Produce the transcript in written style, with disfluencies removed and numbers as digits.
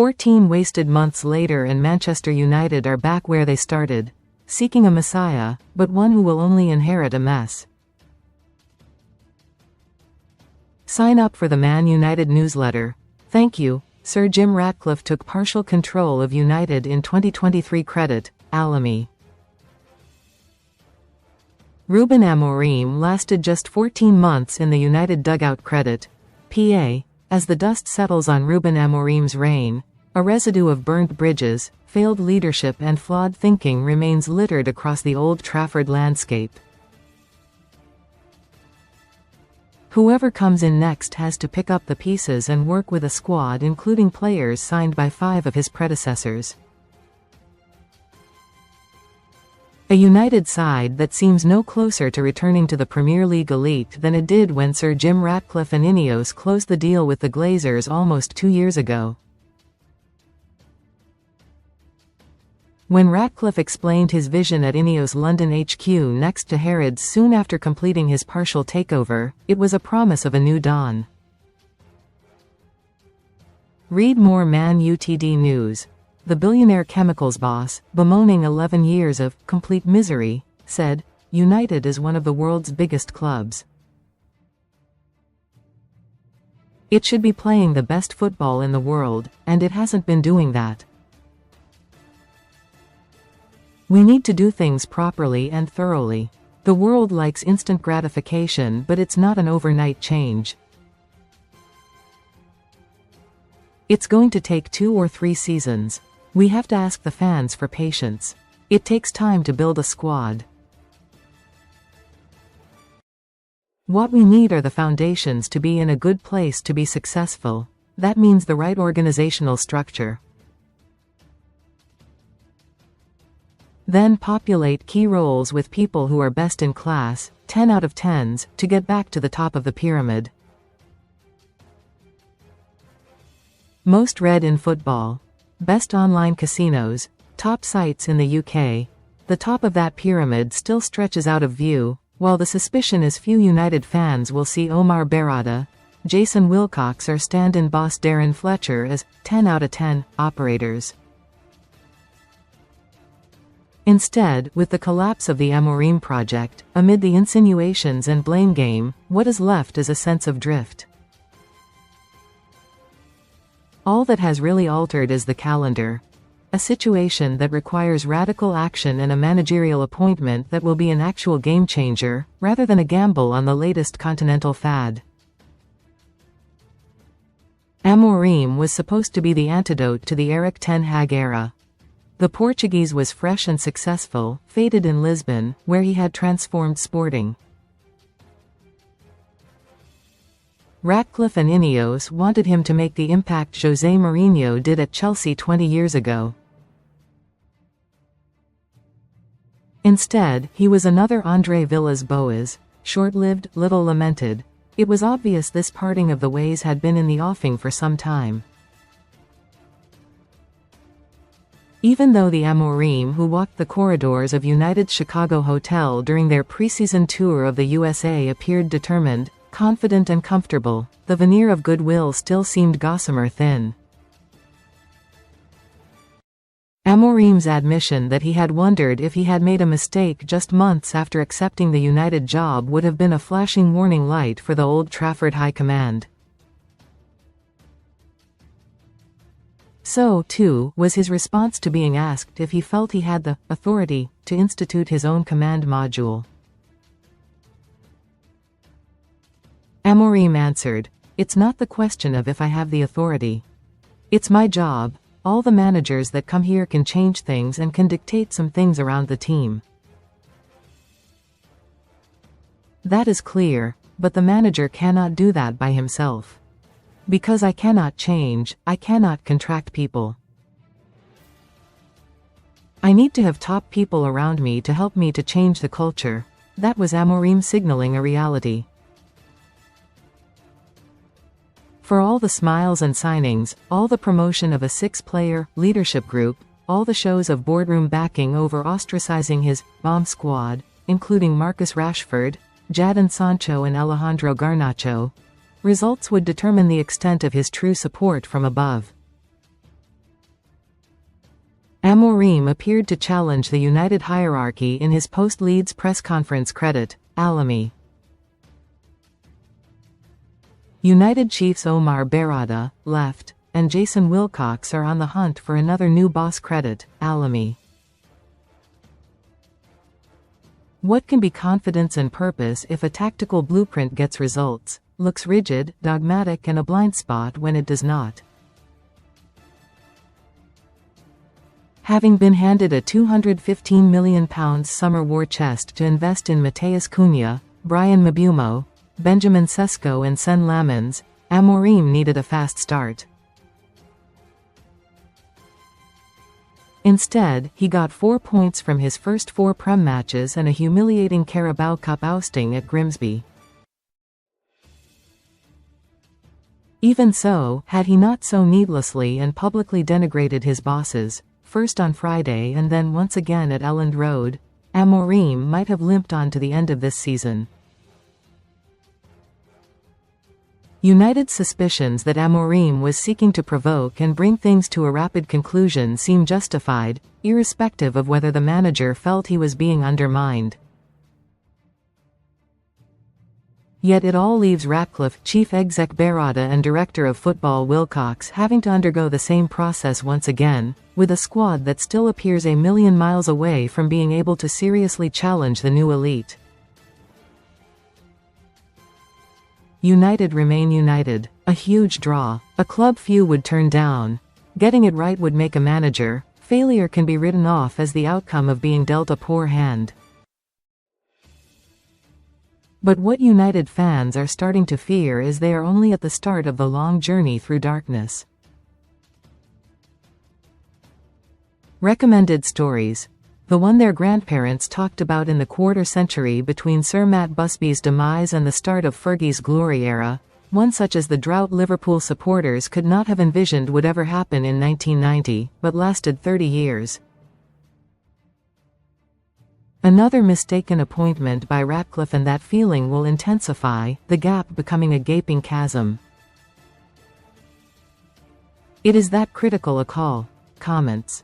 14 wasted months later and Manchester United are back where they started, seeking a messiah, but one who will only inherit a mess. Sign up for the Man United newsletter. Thank you. Sir Jim Ratcliffe took partial control of United in 2023. Credit, Alamy. Ruben Amorim lasted just 14 months in the United dugout. Credit, PA. As the dust settles on Ruben Amorim's reign, a residue of burnt bridges, failed leadership and flawed thinking remains littered across the Old Trafford landscape. Whoever comes in next has to pick up the pieces and work with a squad including players signed by 5 of his predecessors. A United side that seems no closer to returning to the Premier League elite than it did when Sir Jim Ratcliffe and Ineos closed the deal with the Glazers almost 2 years ago. When Ratcliffe explained his vision at Ineos London HQ next to Harrods soon after completing his partial takeover, it was a promise of a new dawn. Read more. Man UTD News. The billionaire chemicals boss, bemoaning 11 years of complete misery, said, "United is one of the world's biggest clubs. It should be playing the best football in the world, and it hasn't been doing that. We need to do things properly and thoroughly. The world likes instant gratification, but it's not an overnight change. It's going to take 2 or 3 seasons. We have to ask the fans for patience. It takes time to build a squad. What we need are the foundations to be in a good place to be successful. That means the right organizational structure. Then populate key roles with people who are best in class, 10 out of 10s, to get back to the top of the pyramid." Most read in football. Best online casinos, top sites in the UK. The top of that pyramid still stretches out of view, while the suspicion is few United fans will see Omar Berrada, Jason Wilcox or stand-in boss Darren Fletcher as 10 out of 10 operators. Instead, with the collapse of the Amorim project, amid the insinuations and blame game, what is left is a sense of drift. All that has really altered is the calendar. A situation that requires radical action and a managerial appointment that will be an actual game changer, rather than a gamble on the latest continental fad. Amorim was supposed to be the antidote to the Erik ten Hag era. The Portuguese was fresh and successful, faded in Lisbon, where he had transformed Sporting. Ratcliffe and Ineos wanted him to make the impact José Mourinho did at Chelsea 20 years ago. Instead, he was another André Villas-Boas, short-lived, little lamented. It was obvious this parting of the ways had been in the offing for some time. Even though the Amorim who walked the corridors of United's Chicago hotel during their preseason tour of the USA appeared determined, confident and comfortable, the veneer of goodwill still seemed gossamer thin. Amorim's admission that he had wondered if he had made a mistake just months after accepting the United job would have been a flashing warning light for the Old Trafford high command. So, too, was his response to being asked if he felt he had the authority to institute his own command module. Amorim answered, "It's not the question of if I have the authority. It's my job. All the managers that come here can change things and can dictate some things around the team. That is clear, but the manager cannot do that by himself. Because I cannot change, I cannot contract people. I need to have top people around me to help me to change the culture." That was Amorim signaling a reality. For all the smiles and signings, all the promotion of a 6-player leadership group, all the shows of boardroom backing over ostracizing his bomb squad, including Marcus Rashford, Jadon Sancho and Alejandro Garnacho, results would determine the extent of his true support from above. Amorim appeared to challenge the United hierarchy in his post-Leeds press conference credit, Alamy. United chiefs Omar Berrada, left, and Jason Wilcox are on the hunt for another new boss credit, Alamy. What can be confidence and purpose if a tactical blueprint gets results, looks rigid, dogmatic and a blind spot when it does not? Having been handed a £215 million summer war chest to invest in Mateus Cunha, Brian Mbeumo, Benjamin Sesko and Sen Lamens, Amorim needed a fast start. Instead, he got 4 points from his first 4 Prem matches and a humiliating Carabao Cup ousting at Grimsby. Even so, had he not so needlessly and publicly denigrated his bosses, first on Friday and then once again at Elland Road, Amorim might have limped on to the end of this season. United's suspicions that Amorim was seeking to provoke and bring things to a rapid conclusion seem justified, irrespective of whether the manager felt he was being undermined. Yet it all leaves Ratcliffe, chief exec Berrada and director of football Wilcox having to undergo the same process once again, with a squad that still appears a million miles away from being able to seriously challenge the new elite. United remain united, a huge draw, a club few would turn down. Getting it right would make a manager, failure can be written off as the outcome of being dealt a poor hand. But what United fans are starting to fear is they are only at the start of the long journey through darkness. Recommended stories. The one their grandparents talked about in the quarter century between Sir Matt Busby's demise and the start of Fergie's glory era, one such as the drought Liverpool supporters could not have envisioned would ever happen in 1990, but lasted 30 years. Another mistaken appointment by Ratcliffe, and that feeling will intensify, the gap becoming a gaping chasm. It is that critical a call. Comments.